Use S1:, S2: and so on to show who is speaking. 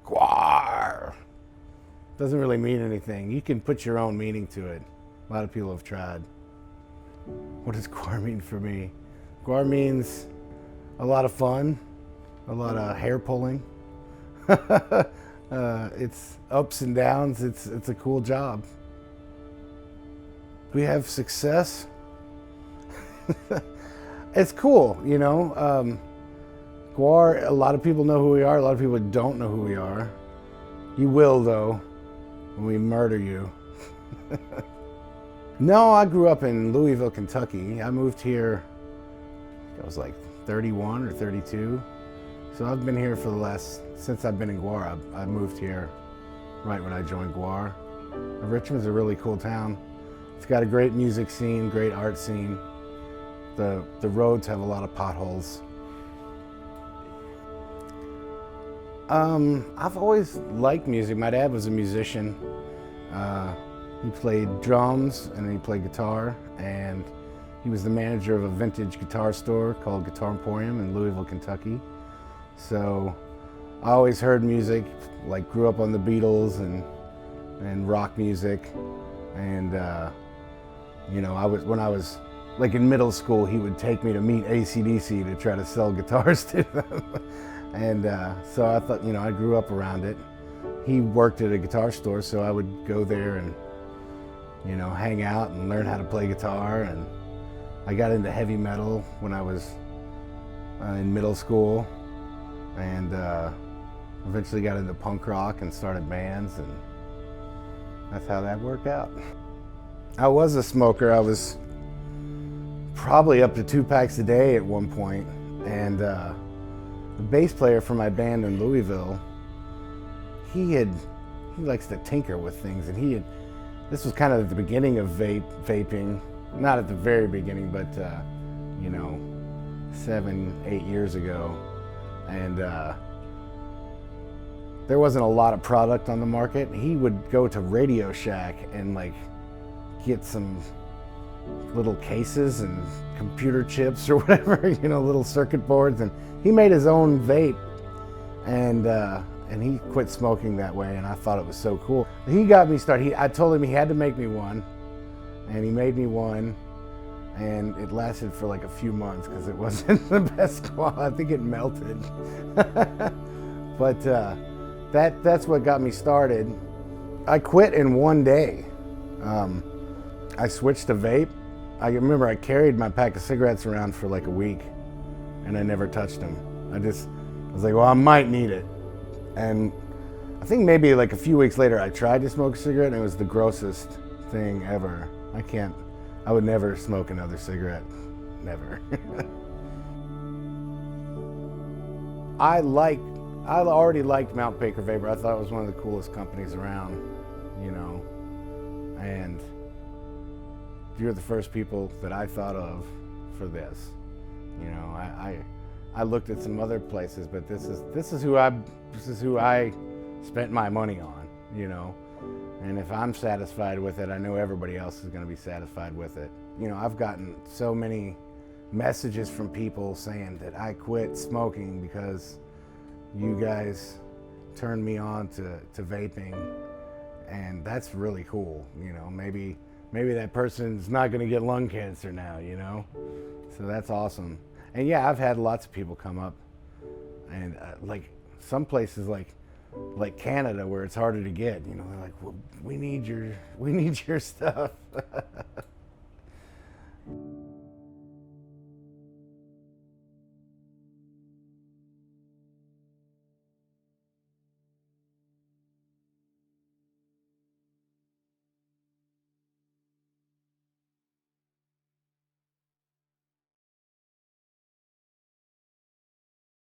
S1: GWAR. Doesn't really mean anything. You can put your own meaning to it. A lot of people have tried. What does GWAR mean for me? GWAR means a lot of fun, a lot of hair pulling. It's ups and downs. It's a cool job. We have success. It's cool, you know. GWAR, a lot of people know who we are. A lot of people don't know who we are. You will, though, when we murder you. No, I grew up in Louisville, Kentucky. I moved here, I was like 31 or 32. So I've been here for since I've been in GWAR. I moved here right when I joined GWAR. Richmond's a really cool town. It's got a great music scene, great art scene. The roads have a lot of potholes. I've always liked music. My dad was a musician. He played drums and he played guitar, and he was the manager of a vintage guitar store called Guitar Emporium in Louisville, Kentucky. So I always heard music, like grew up on the Beatles and rock music. And you know, when I was like in middle school, he would take me to meet AC/DC to try to sell guitars to them. And so I thought, you know, I grew up around it. He worked at a guitar store, so I would go there and, you know, hang out and learn how to play guitar. And I got into heavy metal when I was in middle school, and eventually got into punk rock and started bands, and that's how that worked out. I was a smoker. I was probably up to 2 packs a day at one point, and the bass player for my band in Louisville, he likes to tinker with things, and this was kind of at the beginning of vaping, not at the very beginning, but you know, 7, 8 years ago, and there wasn't a lot of product on the market. He would go to Radio Shack and like get some little cases and computer chips or whatever, you know, little circuit boards, and he made his own vape, and he quit smoking that way, and I thought it was so cool. He got me started. I told him he had to make me one, and he made me one, and it lasted for like a few months because it wasn't the best quality. I think it melted. But that's what got me started. I quit in one day. I switched to vape. I remember I carried my pack of cigarettes around for like a week, and I never touched them. I was like, well, I might need it. And I think maybe like a few weeks later, I tried to smoke a cigarette, and it was the grossest thing ever. I would never smoke another cigarette, never. I already liked Mount Baker Vapor. I thought it was one of the coolest companies around, you know, and you're the first people that I thought of for this. You know, I looked at some other places, but this is who I spent my money on, you know. And if I'm satisfied with it, I know everybody else is going to be satisfied with it. You know, I've gotten so many messages from people saying that I quit smoking because you guys turned me on to vaping, and that's really cool. You know, maybe that person's not going to get lung cancer now, you know? So that's awesome. And yeah, I've had lots of people come up, and like some places like Canada where it's harder to get, you know, they're like, well, we need your stuff.